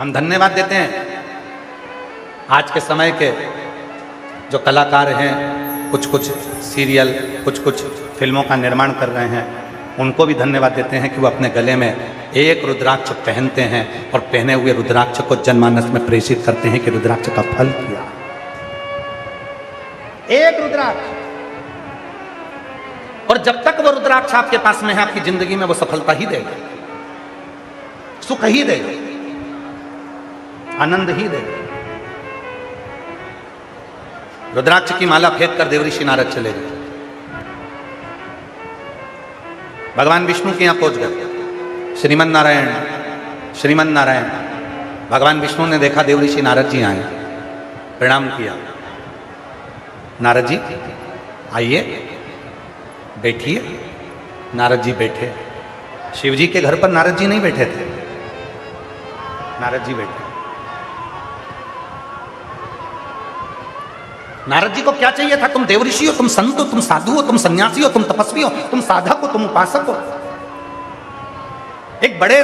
हम धन्यवाद देते हैं आज के समय के जो कलाकार हैं, कुछ कुछ सीरियल, कुछ कुछ फिल्मों का निर्माण कर रहे हैं, उनको भी धन्यवाद देते हैं कि वो अपने गले में एक रुद्राक्ष पहनते हैं और पहने हुए रुद्राक्ष को जनमानस में प्रेषित करते हैं कि रुद्राक्ष का फल किया। एक रुद्राक्ष, और जब तक वो रुद्राक्ष आपके पास में है, आपकी जिंदगी में वो सफलता ही देगा, सुख ही देगा, आनंद ही देगा। रुद्राक्ष की माला फेंक कर देवऋषि नारद चले गए, भगवान विष्णु के यहां पहुंच गए। श्रीमन नारायण, श्रीमन नारायण। भगवान विष्णु ने देखा देवऋषि नारद जी आए, प्रणाम किया। नारद जी आइए, बैठिए। नारद जी बैठे। शिव जी के घर पर नारद जी नहीं बैठे थे, नारद जी बैठे। नारद जी को क्या चाहिए था? तुम देवऋषि हो, तुम संत हो, तुम साधु हो, तुम सन्यासी हो, तुम तपस्वी हो, तुम साधक हो, तुम उपासक हो। एक बड़े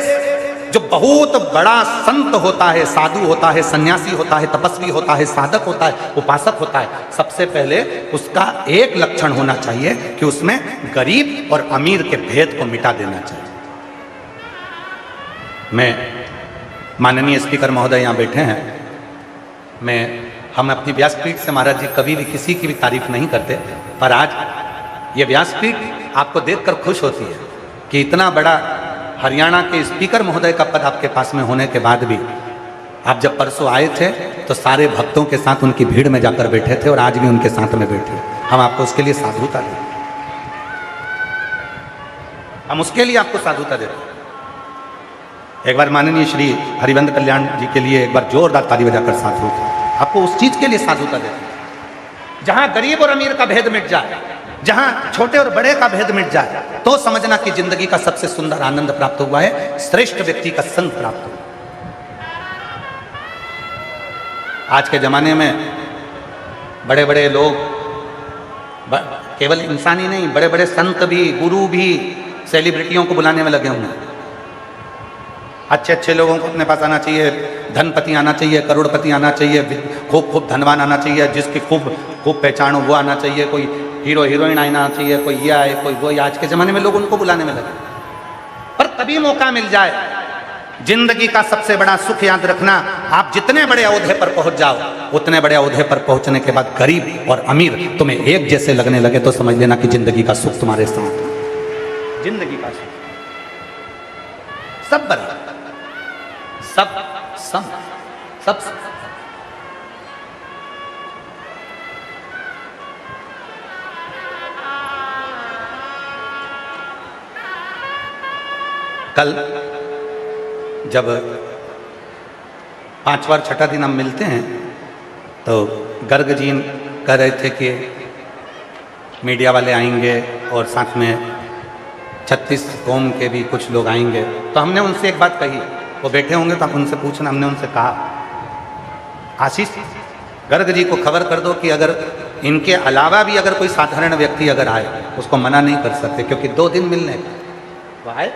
जो बहुत बड़ा संत होता है, साधु होता है, सन्यासी होता है, तपस्वी होता है, साधक होता है, उपासक होता है, सबसे पहले उसका एक लक्षण होना चाहिए कि उसमें गरीब और अमीर के भेद को मिटा देना चाहिए। मैं माननीय स्पीकर महोदय यहाँ बैठे हैं, हम अपनी व्यासपीठ से महाराज जी कभी भी किसी की भी तारीफ नहीं करते, पर आज ये व्यासपीठ आपको देखकर खुश होती है कि इतना बड़ा हरियाणा के स्पीकर महोदय का पद आपके पास में होने के बाद भी आप जब परसों आए थे तो सारे भक्तों के साथ उनकी भीड़ में जाकर बैठे थे और आज भी उनके साथ में बैठे। हम आपको उसके लिए साधुता देते, हम उसके लिए आपको साधुता देते। एक बार माननीय श्री हरिवंश कल्याण जी के लिए एक बार जोरदार ताली बजाकर साधुता, आपको उस चीज के लिए साधुता देते हैं जहां गरीब और अमीर का भेद मिट जाए, जहां छोटे और बड़े का भेद मिट जाए, तो समझना कि जिंदगी का सबसे सुंदर आनंद प्राप्त हुआ है, श्रेष्ठ व्यक्ति का संग प्राप्त हुआ। आज के जमाने में बड़े बड़े लोग, केवल इंसान ही नहीं, बड़े बड़े संत भी, गुरु भी सेलिब्रिटियों को बुलाने में लगे हुए हैं। अच्छे अच्छे लोगों को अपने पास आना चाहिए, धनपति आना चाहिए, करोड़पति आना चाहिए, खूब खूब धनवान आना चाहिए, जिसकी खूब खूब पहचान हो वो आना चाहिए, कोई हीरो हीरोइन आना चाहिए, कोई ये आए, कोई वो। आज के ज़माने में लोग उनको बुलाने में लगे, पर तभी मौका मिल जाए। जिंदगी का सबसे बड़ा सुख याद रखना, आप जितने बड़े औहदे पर पहुंच जाओ, उतने बड़े औहदे पर पहुंचने के बाद गरीब और अमीर तुम्हें एक जैसे लगने लगे तो समझ लेना कि जिंदगी का सुख तुम्हारे साथ। जिंदगी का सुख सब बराबर, सब सब सब, सब। कल जब 5वां और 6ठा दिन हम मिलते हैं तो गर्ग जी कह रहे थे कि मीडिया वाले आएंगे और साथ में 36 कौम के भी कुछ लोग आएंगे। तो हमने उनसे एक बात कही, वो बैठे होंगे तो आप उनसे पूछना। हमने उनसे कहा, आशीष गर्ग जी को खबर कर दो कि अगर इनके अलावा भी अगर कोई साधारण व्यक्ति अगर आए, उसको मना नहीं कर सकते, क्योंकि 2 दिन मिलने वो आए,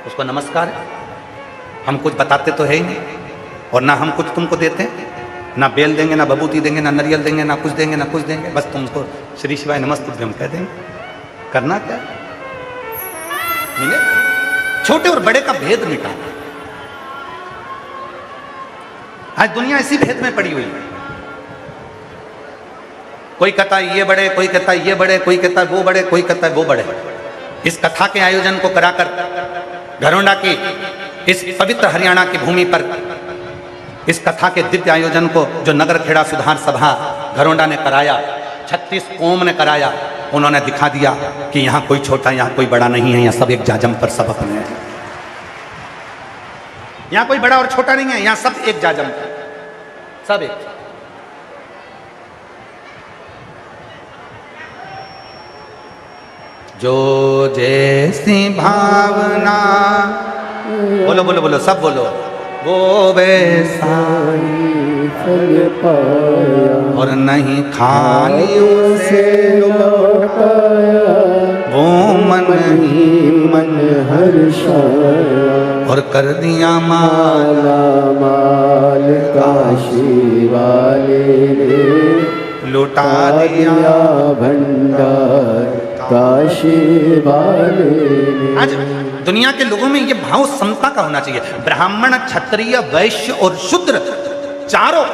उसको नमस्कार है। हम कुछ बताते तो है ही नहीं, और ना हम कुछ तुमको देते हैं, ना बेल देंगे, ना बबूती देंगे, ना नरियल देंगे, ना कुछ देंगे, ना कुछ देंगे, बस तुमको श्री शिवाय नमस्ते हम कह देंगे। करना क्या मिले, छोटे और बड़े का भेद मिटा। आज दुनिया इसी भेद में पड़ी हुई है। कोई कहता है ये बड़े, कोई कहता है ये बड़े, कोई कहता है वो बड़े, कोई कहता है वो बड़े। इस कथा के आयोजन को कराकर घरोंडा की इस पवित्र हरियाणा की भूमि पर इस कथा के दिव्य आयोजन को जो नगर खेड़ा सुधार सभा घरोंडा ने कराया, 36 कौम ने कराया, उन्होंने दिखा दिया कि यहाँ कोई छोटा, यहाँ कोई बड़ा नहीं है, यहाँ सब एक जाजम पर सब अपने हैं। यहाँ कोई बड़ा और छोटा नहीं है, यहाँ सब एक जाजम पर, सब एक। जो जैसी भावना, बोलो बोलो बोलो, सब बोलो, वो वैसा ही फल पाया और नहीं खाली उसे लौटाया, वो मन ही मन हर्षाया। और कर दिया माला माल काशी वाले ने, लुटा दिया भंडार काशी वाले ने। आज दुनिया के लोगों में ये भाव समता का होना चाहिए। ब्राह्मण, क्षत्रिय, वैश्य और शूद्र चारों,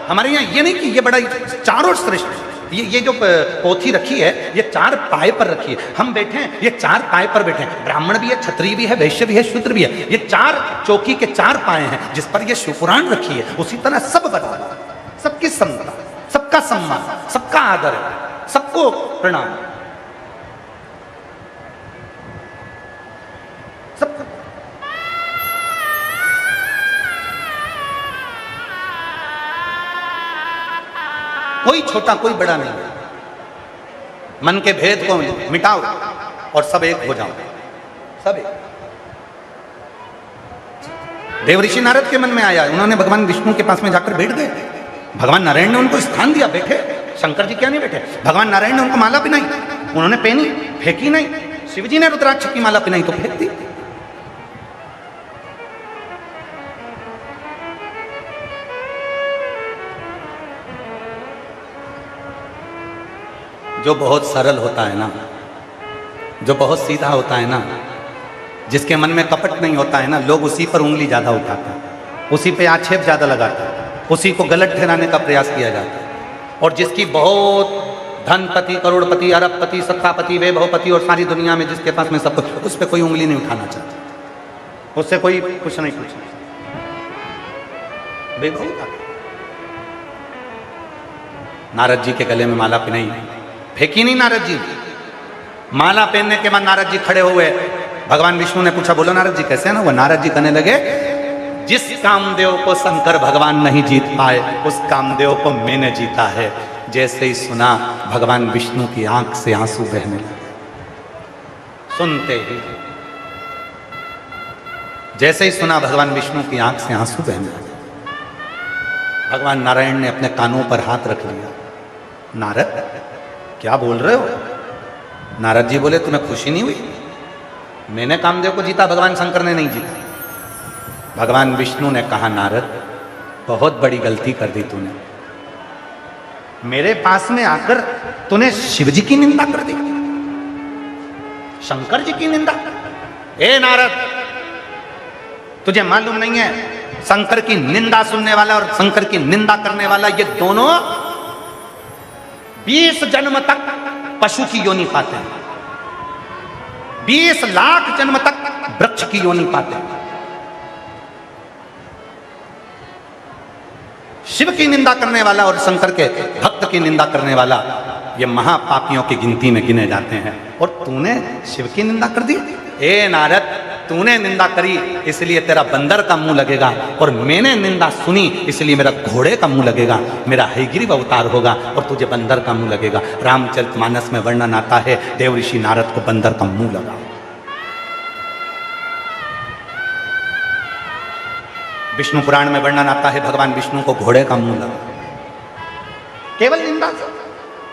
हमारे यहाँ ये नहीं कि ये बड़ा, चारों श्रेष्ठ। ये जो पोथी रखी है ये चार पाए पर रखी है, हम बैठे हैं ये चार पाए पर बैठे हैं। ब्राह्मण भी है, क्षत्रिय भी है, वैश्य भी है, शूद्र भी है। ये चार चौकी के चार पाए हैं जिस पर ये शिवपुराण रखी है। उसी तरह सब बराबर, सबकी समता, सबका सम्मान, सबका आदर, सबको प्रणाम, सबको। कोई छोटा कोई बड़ा नहीं, मन के भेद को मिटाओ और सब एक हो जाओ, सब एक। देवऋषि नारद के मन में आया, उन्होंने भगवान विष्णु के पास में जाकर बैठ गए। भगवान नारायण ने उनको स्थान दिया, बैठे। शंकर जी क्या नहीं बैठे? भगवान नारायण ने उनको माला पहनाई, उन्होंने पहनी, फेंकी नहीं। शिव जी ने रुद्राक्ष की माला पहनाई तो फेंक दी। जो बहुत सरल होता है ना, जो बहुत सीधा होता है ना, जिसके मन में कपट नहीं होता है ना, लोग उसी पर उंगली ज्यादा उठाते हैं, उसी पे आक्षेप ज्यादा लगाते हैं, उसी को गलत ठहराने का प्रयास किया जाता है। और जिसकी बहुत धनपति, करोड़पति, अरबपति, सत्तापति, वैभवपति और सारी दुनिया में जिसके पास में सब कुछ, उस पर कोई उंगली नहीं उठाना चाहता, उससे कोई कुछ नहीं पूछना। नारद जी के गले में माला पहनाई, फेंकी नहीं नारद जी। माला पहनने के बाद नारद जी खड़े हुए, भगवान विष्णु ने पूछा, बोलो नारद जी कैसे है ना? वो नारद जी कहने लगे, जिस कामदेव को शंकर भगवान नहीं जीत पाए उस कामदेव को मैंने जीता है। जैसे ही सुना भगवान विष्णु की आंख से आंसू बहने लगे। सुनते ही, जैसे ही सुना भगवान विष्णु की आंख से आंसू बहने लगे। भगवान नारायण ने अपने कानों पर हाथ रख लिया। नारद क्या बोल रहे हो? नारद जी बोले, तुम्हें खुशी नहीं हुई? मैंने कामदेव को जीता, भगवान शंकर ने नहीं जीता। भगवान विष्णु ने कहा, नारद बहुत बड़ी गलती कर दी तूने। मेरे पास में आकर तूने शिव जी की निंदा कर दी, शंकर जी की निंदा। ए नारद, तुझे मालूम नहीं है, शंकर की निंदा सुनने वाला और शंकर की निंदा करने वाला, ये दोनों 20 जन्म तक पशु की योनि पाते हैं, 20 लाख जन्म तक वृक्ष की योनि पाते हैं। शिव की निंदा करने वाला और शंकर के भक्त की निंदा करने वाला, ये महापापियों की गिनती में गिने जाते हैं। और तूने शिव की निंदा कर दी? ए नारद, तूने निंदा करी इसलिए तेरा बंदर का मुंह लगेगा, और मैंने निंदा सुनी इसलिए मेरा घोड़े का मुंह लगेगा, मेरा हयग्रीव अवतार होगा और तुझे बंदर का मुंह लगेगा। रामचरितमानस में वर्णन आता है, देवऋषि नारद को बंदर का मुंह लगा। विष्णु पुराण में वर्णन आता है, भगवान विष्णु को घोड़े का मुंह लगा, केवल निंदा से।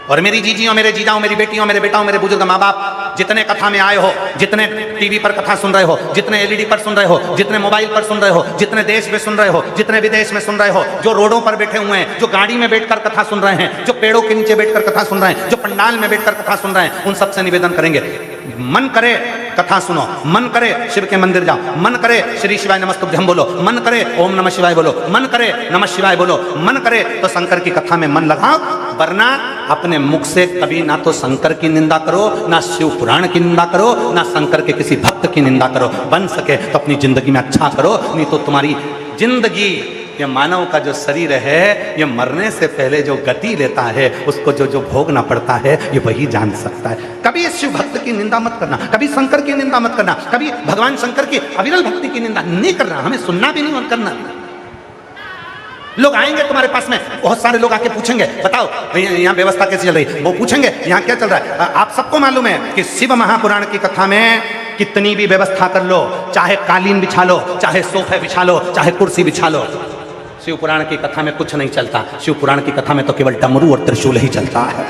और मेरी जीजियों, मेरे जीजाओं, मेरी बेटियों, मेरे बेटाओं, मेरे बुजुर्ग माँ बाप, जितने कथा में आए हो, जितने टीवी पर कथा सुन रहे हो, जितने एलईडी पर सुन रहे हो, जितने मोबाइल पर सुन रहे हो, जितने देश में सुन रहे हो, जितने विदेश में सुन रहे हो, जो रोडों पर बैठे हुए हैं, जो गाड़ी में बैठकर कथा सुन रहे हैं, जो पेड़ों के नीचे बैठकर कथा सुन रहे हैं, जो पंडाल में बैठकर कथा सुन रहे हैं, उन सबसे निवेदन करेंगे, मन करे कथा सुनो, मन करे शिव के मंदिर जाओ, मन करे श्री शिवाय नमस्तुभ्यं बोलो, मन करे ओम नमः शिवाय बोलो, मन करे नमः शिवाय बोलो, मन करे तो शंकर की कथा में मन लगाओ। वरना अपने मुख से कभी ना तो शंकर की निंदा करो, ना शिव पुराण की निंदा करो, ना शंकर के किसी भक्त की निंदा करो। बन सके तो अपनी जिंदगी में अच्छा करो, नहीं तो तुम्हारी जिंदगी, ये मानव का जो शरीर है, ये मरने से पहले जो गति लेता है, उसको जो जो भोगना पड़ता है, ये वही जान सकता है। कभी शिव भक्त की निंदा मत करना, कभी शंकर की निंदा मत करना, कभी भगवान शंकर की अविरल भक्ति की निंदा नहीं करना, हमें सुनना भी नहीं करना। लोग आएंगे तुम्हारे पास में, बहुत सारे लोग आके पूछेंगे, बताओ यहाँ व्यवस्था कैसी चल रही है, वो पूछेंगे यहाँ क्या चल रहा है। आप सबको मालूम है कि शिव महापुराण की कथा में कितनी भी व्यवस्था कर लो, चाहे कालीन बिछा लो, चाहे सोफे बिछा लो, चाहे कुर्सी बिछा लो, शिव पुराण की कथा में कुछ नहीं चलता। शिव पुराण की कथा में तो केवल डमरू और त्रिशूल ही चलता है।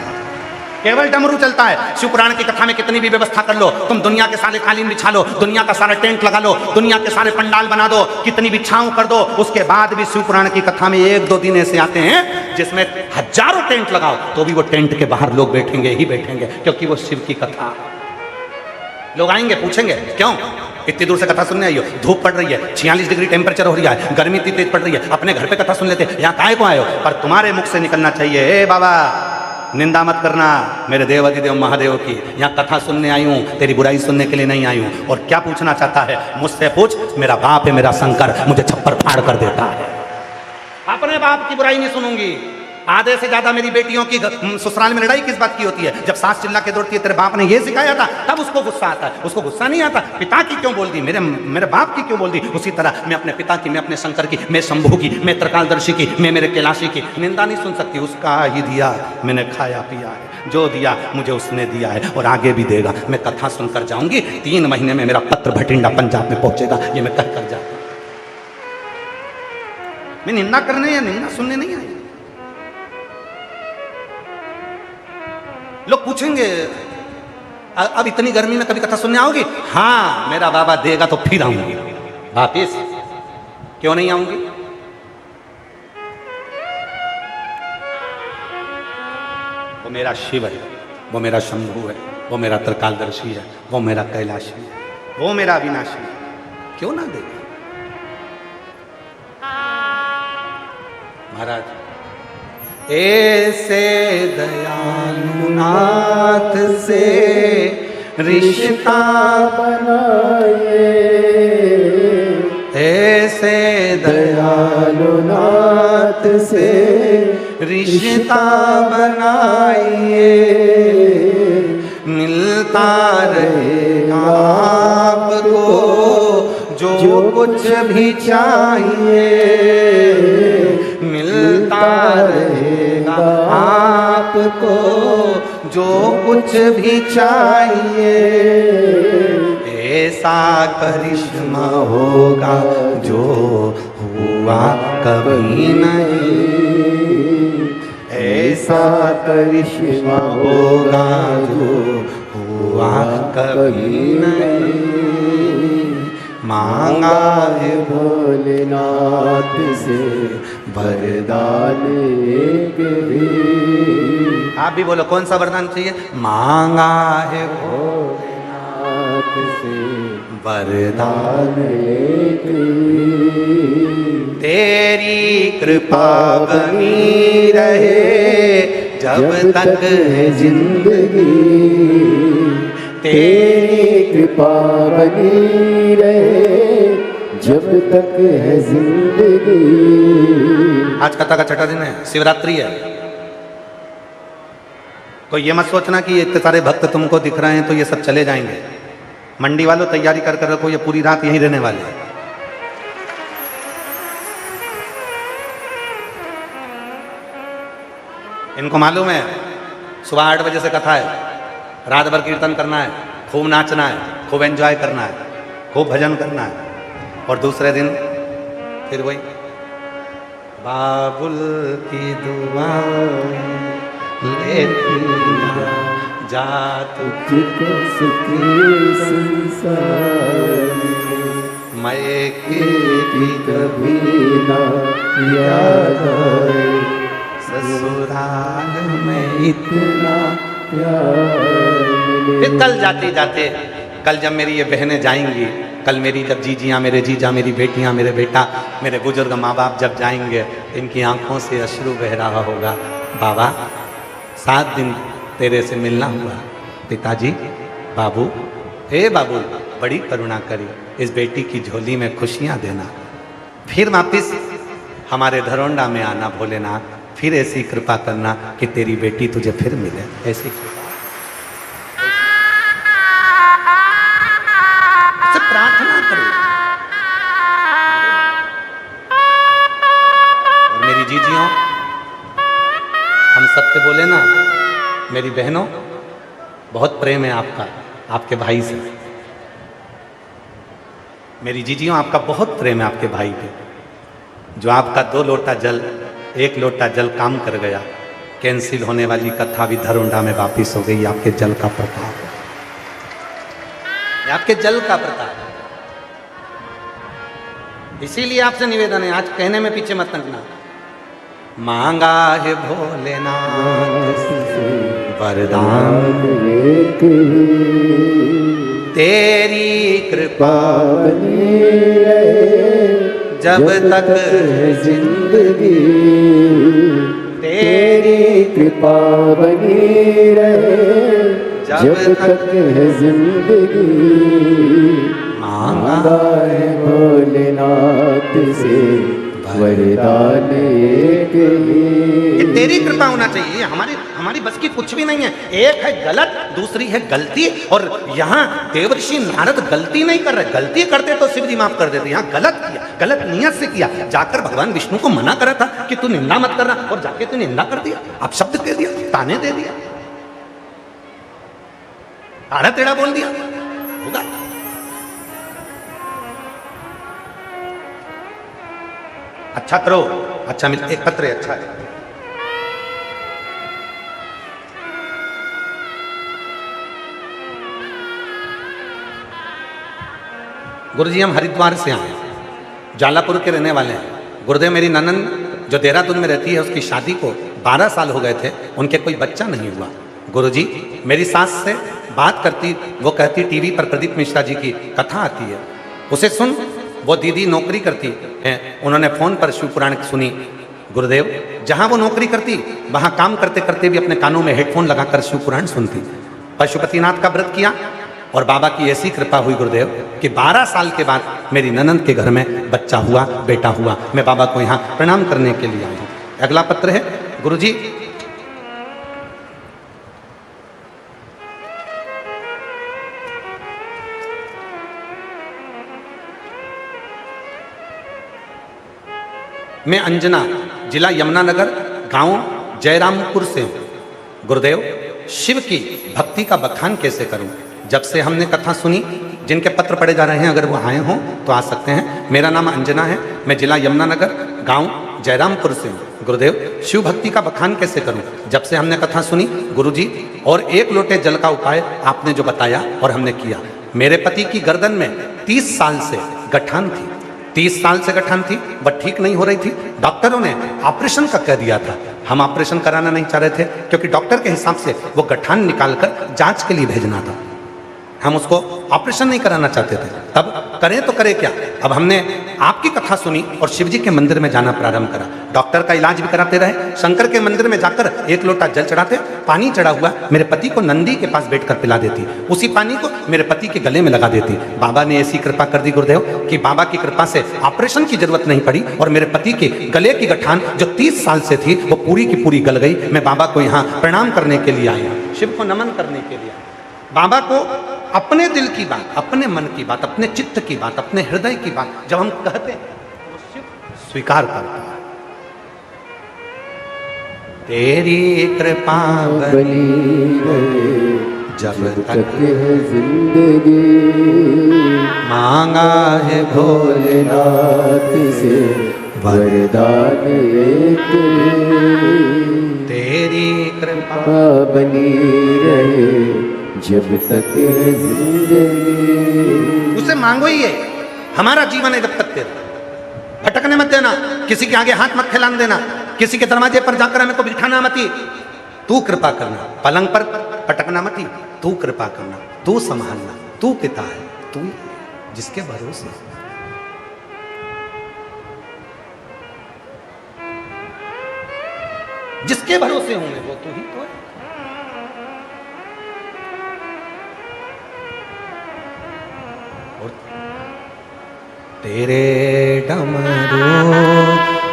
केवल डमरू चलता है। शिव पुराण की कथा में कितनी भी व्यवस्था कर लो, तुम दुनिया के सारे कालीन बिछा लो, दुनिया का सारा टेंट लगा लो, दुनिया के सारे पंडाल बना दो, कितनी भी छांव कर दो, उसके बाद भी शिव पुराण की कथा में 1-2 दिन ऐसे आते हैं जिसमें हजारों टेंट लगाओ तो भी वो टेंट के बाहर लोग बैठेंगे ही बैठेंगे, क्योंकि वो शिव की कथा। लोग आएंगे पूछेंगे क्यों इतनी दूर से कथा सुनने आई हो, धूप पड़ रही है, 46 डिग्री टेम्परेचर हो रहा है, गर्मी इतनी तेज पड़ रही है, अपने घर पे कथा सुन लेते, यहाँ काहे को आए हो? पर तुम्हारे मुख से निकलना चाहिए, हे बाबा निंदा मत करना मेरे देव अधिदेव महादेव की, यहाँ कथा सुनने आई हूँ, तेरी बुराई सुनने के लिए नहीं आई हूँ। और क्या पूछना चाहता है मुझसे पूछ, मेरा बाप है मेरा शंकर, मुझे छप्पर फाड़ कर देता है। अपने बाप की बुराई नहीं सुनूंगी। आधे से ज्यादा मेरी बेटियों की ससुराल में लड़ाई किस बात की होती है? जब सास चिल्ला के दौड़ती है तेरे बाप ने ये सिखाया था, तब उसको गुस्सा आता है। उसको गुस्सा नहीं आता पिता की क्यों बोल दी, मेरे बाप की क्यों बोल दी। उसी तरह मैं अपने पिता की, मैं अपने शंकर की, मैं शंभू की, मैं त्रिकालदर्शी की, मैं मेरे कैलाशी की निंदा नहीं सुन सकती। उसका ही दिया मैंने खाया पिया है, जो दिया मुझे उसने दिया है और आगे भी देगा। मैं कथा सुनकर जाऊंगी, 3 महीने में मेरा पत्र भटिंडा पंजाब में पहुंचेगा, ये मैं कह कर जाता। मैं निंदा करने या निंदा सुनने नहीं आई। लोग पूछेंगे अब इतनी गर्मी में कभी कथा सुनने आओगी? हाँ मेरा बाबा देगा तो फिर आऊंगी वापिस, क्यों नहीं आऊंगी? वो मेरा शिव है, वो मेरा शंभू है, वो मेरा त्रिकालदर्शी है, वो मेरा कैलाशी है, वो मेरा अविनाशी है, क्यों ना देगा? महाराज ऐसे दयालु नाथ से रिश्ता बनाए, ऐसे दयालु नाथ से रिश्ता बनाइए, मिलता रहेगा आपको जो कुछ भी चाहिए, मिलता रहेगा आपको जो कुछ भी चाहिए। ऐसा करिश्मा होगा जो हुआ कभी नहीं, ऐसा करिश्मा होगा जो हुआ कभी नहीं। मांगा है भोलेनाथ से वरदान एक भी। आप भी बोलो कौन सा वरदान चाहिए? मांगा है भोलेनाथ से वरदान एक भी। तेरी कृपा बनी रहे जब तक है जिंदगी, तेरी कृपा बनी रहे जब तक है जिंदगी। आज कथा का छठा दिन है, शिवरात्रि है। तो ये मत सोचना कि इतने सारे भक्त तुमको दिख रहे हैं तो ये सब चले जाएंगे। मंडी वालों तैयारी कर कर रखो, ये पूरी रात यहीं रहने वाले हैं। इनको मालूम है सुबह 8 बजे से कथा है, रात भर कीर्तन करना है, खूब नाचना है, खूब एंजॉय करना है, खूब भजन करना है, और दूसरे दिन फिर वही बाबुल की दुआ लेती जा तुझको सुखी संसार मैं की कभी ना याद आए, ससुराल में इतना प्यार मिले। फिर कल जाते जाते, कल जब मेरी ये बहनें जाएंगी, कल मेरी जब जीजियाँ, मेरे जीजा, मेरी बेटियाँ, मेरे बेटा, मेरे बुजुर्ग माँ बाप जब जाएंगे, इनकी आंखों से अश्रु बह रहा होगा। बाबा 7 दिन तेरे से मिलना हुआ, पिताजी, बाबू, हे बाबू बड़ी करुणा करी, इस बेटी की झोली में खुशियाँ देना, फिर वापिस हमारे धरोंडा में आना भोलेनाथ, फिर ऐसी कृपा करना कि तेरी बेटी तुझे फिर मिले, ऐसी कृपा से प्रार्थना करो। और मेरी जीजियों, हम सबसे बोले ना, मेरी बहनों, बहुत प्रेम है आपका आपके भाई से। मेरी जीजियों, आपका बहुत प्रेम है आपके भाई पे, जो आपका 2 लोटा जल, 1 लोटा जल काम कर गया, कैंसिल होने वाली कथा भी धरोंडा में वापिस हो गई। आपके जल का प्रताप, आपके जल का प्रताप। इसीलिए आपसे निवेदन है, आज कहने में पीछे मत हटना। मांगा है भोलेनाथ वरदान एक तेरी कृपा बनी रहे जब तक है जिंदगी, तेरी कृपा बनी रहे जब तक है जिंदगी। मांगा है भोलेनाथ से वरदान एक ये तेरी कृपा होना चाहिए। हमारी बस की कुछ भी नहीं है। एक है गलत, दूसरी है गलती। और यहाँ देवर्षि नारद गलती नहीं कर रहे, गलती करते तो शिव जी माफ कर देते। यहाँ गलत किया, गलत नियत से किया। जाकर भगवान विष्णु को मना करा था कि तू निंदा मत करना, और जाके तू निंदा कर दिया। आप शब्द कह दिया, ताने दे दिया, आड़ा टेढ़ा बोल दिया, होगा। अच्छा करो, अच्छा मिल, एक पत्र है, अच्छा है। गुरुजी हम हरिद्वार से आए, जालापुर के रहने वाले हैं। गुरुदेव मेरी ननन जो देहरादून में रहती है, उसकी शादी को 12 साल हो गए थे, उनके कोई बच्चा नहीं हुआ। गुरुजी मेरी सास से बात करती, वो कहती टीवी पर प्रदीप मिश्रा जी की कथा आती है, उसे सुन। वो दीदी नौकरी करती है, उन्होंने फोन पर शिव पुराण सुनी। गुरुदेव जहां वो नौकरी करती, वहां काम करते करते भी अपने कानों में हेडफोन लगाकर शिव पुराण सुनती। पशुपतिनाथ का व्रत किया और बाबा की ऐसी कृपा हुई गुरुदेव कि 12 साल के बाद मेरी ननंद के घर में बच्चा हुआ, बेटा हुआ। मैं बाबा को यहाँ प्रणाम करने के लिए आया हूँ। अगला पत्र है, गुरुजी मैं अंजना, जिला यमुनानगर, गांव जयरामपुर से हूँ। गुरुदेव शिव की भक्ति का बखान कैसे करूं? जब से हमने कथा सुनी, जिनके पत्र पढ़े जा रहे हैं अगर वो आए हों तो आ सकते हैं। मेरा नाम अंजना है, मैं जिला यमुनानगर, गांव जयरामपुर से हूँ। गुरुदेव शिव भक्ति का बखान कैसे करूं? जब से हमने कथा सुनी गुरुजी, और 1 लोटे जल का उपाय आपने जो बताया और हमने किया। मेरे पति की गर्दन में 30 साल से गठान थी, 30 साल से गठान थी, वह ठीक नहीं हो रही थी। डॉक्टरों ने ऑपरेशन का कह दिया था। हम ऑपरेशन कराना नहीं चाह रहे थे, क्योंकि डॉक्टर के हिसाब से वो गठान निकालकर जांच के लिए भेजना था। हम उसको ऑपरेशन नहीं कराना चाहते थे। तब करें तो करें क्या? अब हमने आपकी कथा सुनी और शिव जी के मंदिर में जाना प्रारंभ करा। डॉक्टर का इलाज भी कराते रहे। शंकर के मंदिर में जाकर 1 लोटा जल चढ़ाते, पानी चढ़ा हुआ मेरे पति को नंदी के पास बैठकर पिला देती, उसी पानी को मेरे पति के गले में लगा देती। बाबा ने ऐसी कृपा कर दी गुरुदेव कि बाबा की कृपा से ऑपरेशन की जरूरत नहीं पड़ी, और मेरे पति के गले की गठान जो 30 साल से थी वो पूरी की पूरी गल गई। मैं बाबा को यहाँ प्रणाम करने के लिए आया, शिव को नमन करने के लिए। बाबा को अपने दिल की बात, अपने मन की बात, अपने चित्त की बात, अपने हृदय की बात जब हम कहते हैं तो शिव स्वीकार करता है। तेरी कृपा बनी रहे जब तक है जिंदगी, मांगा है भोलेनाथ से वरदान एक। तेरी कृपा बनी रहे जब तक है जिंदगी। उसे मांगो ही है। हमारा जीवन है जब तक तेरा। भटकने मत देना, किसी के आगे हाथ मत फैलाने देना, किसी के दरवाजे पर जाकर हमें को बिठाना मत। तू कृपा करना, पलंग पर पटकना मत। तू कृपा करना, तू संभालना। तू पिता है, तू जिसके भरोसे जिसके भरोसे होंगे वो तू ही तो है। तेरे डमरू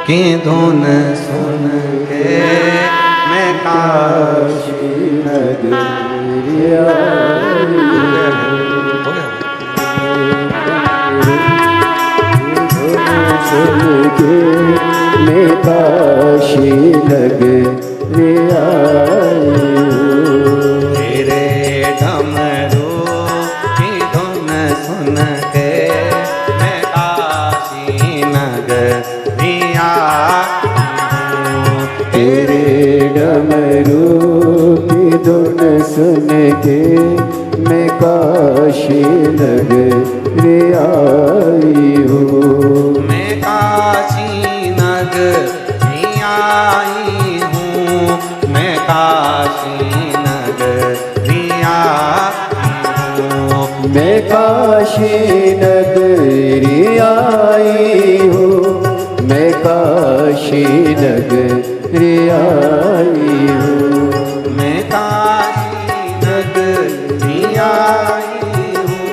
की धुन सुन के मैं काशी नगरी सुन के मैं काशी नगरी तेरे डमरू की धुन सुन के मैं काशी नगरी आया हूँ। तेरे डमरू की धुन सुन के मैं काशी नगरी आई हूँ। मैं काशी नगरी आई हूँ, मैं काशी नगरी आई हूँ। मैं काशी नगरी आई हूँ, मैं काशी नगरी आई हूँ। मैं काशी नगरी आई हूँ,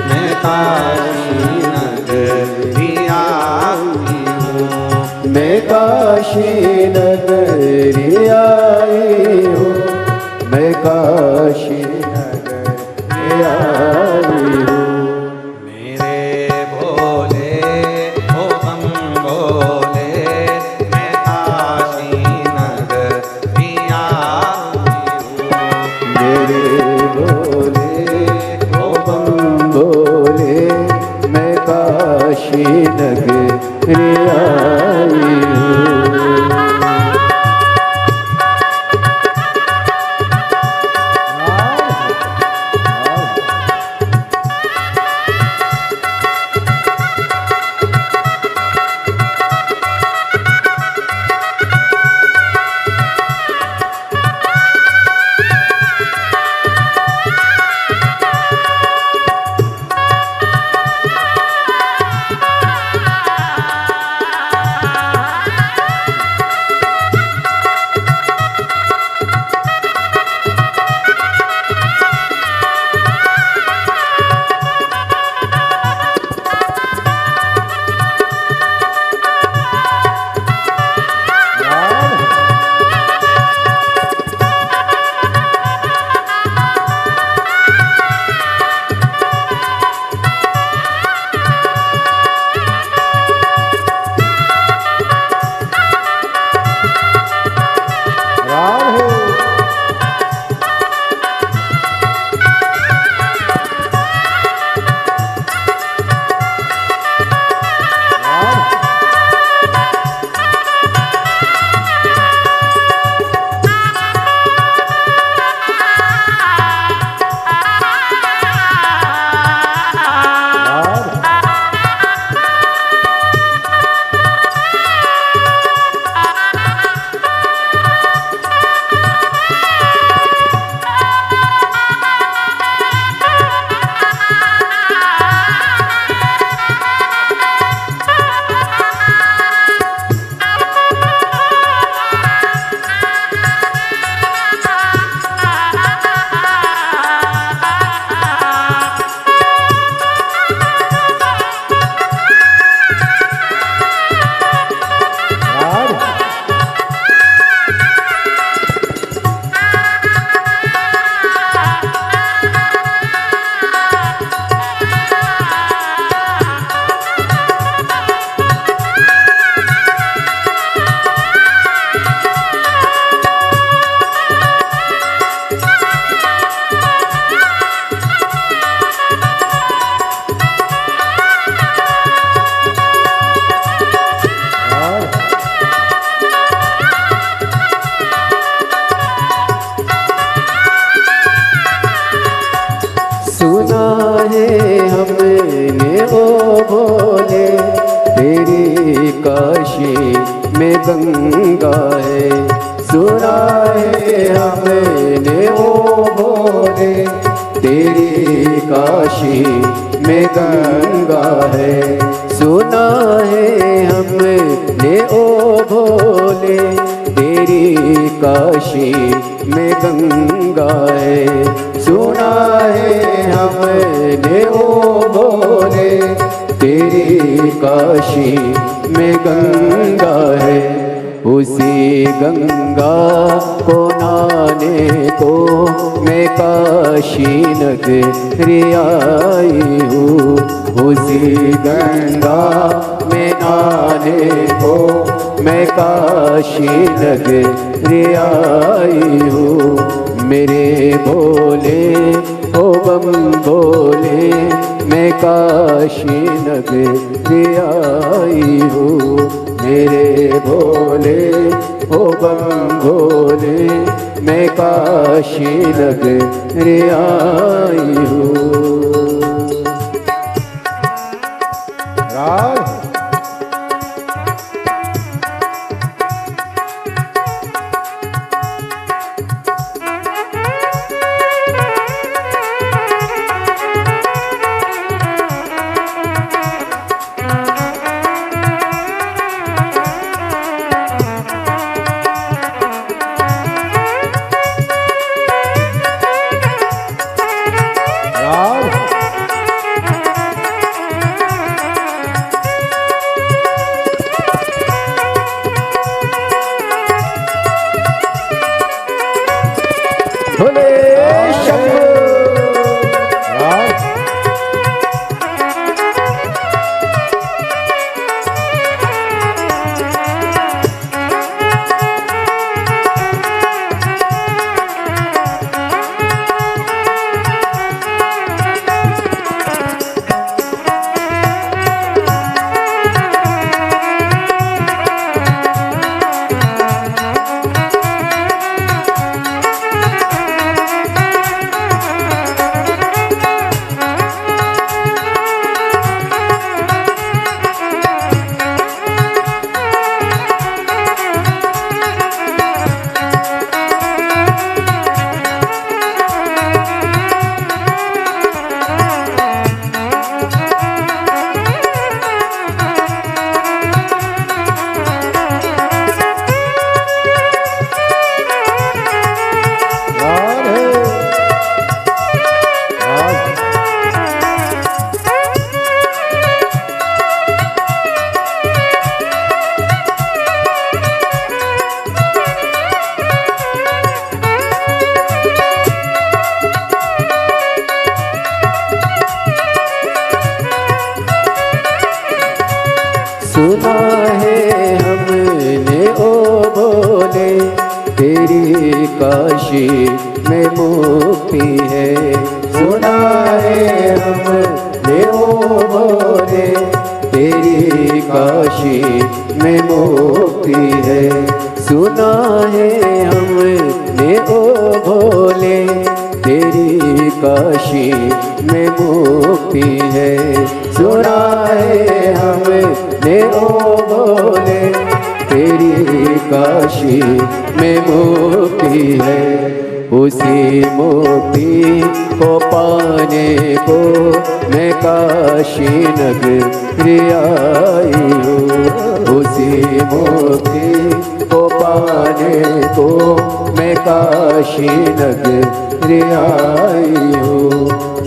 मैं काशी नगरी आई हूँ। मैं काशी नगरी आई हूँ, मैं काशी नगरी आई हूँ। मेरे भोले ओ बम भोले, मैं काशी नगरी आई हूँ। मेरे भोले ओ बम भोले, मैं काशी नगरी आई हूँ। में गंगा है, सुना है हमने ओ भोले, तेरी काशी में गंगा है। सुना है हमने ओ भोले, तेरी काशी में गंगा है। सुना है हमने ओ भोले, तेरी काशी में गंगा है। उसी गंगा को नहाने को मैं काशी नगरी आई हूँ। उसी गंगा में नहाने को मैं काशी नगरी आई हूँ। मेरे भोले ओ बम भोले, मैं काशी नगरी आई हूँ। मेरे भोले ओ काशी नगरी आई हूँ। सुना है हमने ओ बोले तेरी काशी में मुक्ति है। सुना है हमने ओ बोले तेरी काशी में मुक्ति है। सुना है हमने ओ भोले तेरी काशी में मुक्ति है। सुना है हमने ओ भोले तेरी काशी में मुक्ति है। उसी मुक्ति को पाने को मैं काशी नगरी आई हूँ। उसी मुक्ति को पाने को मैं काशी नगरी आई हूँ।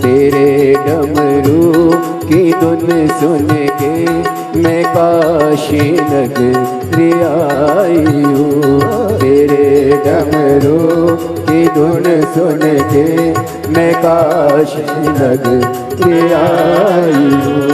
तेरे डमरू की धुन सुन के मैं काशी नगरी आई हूँ। तेरे डमरू की धुन सुन के मैं काशी नगरी आई हूँ।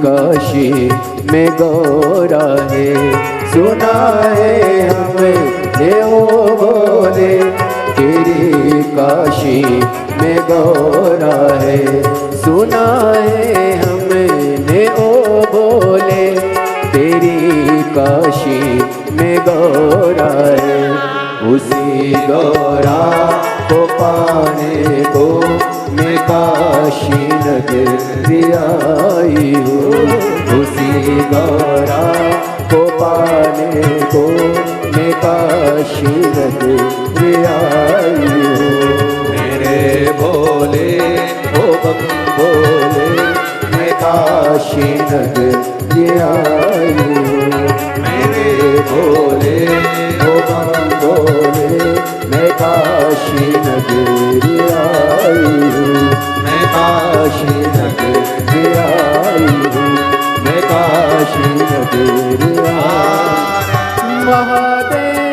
काशी में गौरा है। सुना है हमने ओ बोले तेरी काशी में गौरा है। सुना है हमने ओ बोले तेरी काशी में गौरा है। उसी गौरा को पाने को मैं काशी नगरी आई हूँ। उसी गौरा को पाने को मैं काशी नगरी आई हूँ। मेरे भोले ओ बम भोले मैं काशी नगरी आई हूँ। मेरे भोले ओ बम भोले मैं काशी नगरी आई हूँ। मैं काशी नगरी आई हूँ। मैं काशी नगरी आई हूँ। महादेव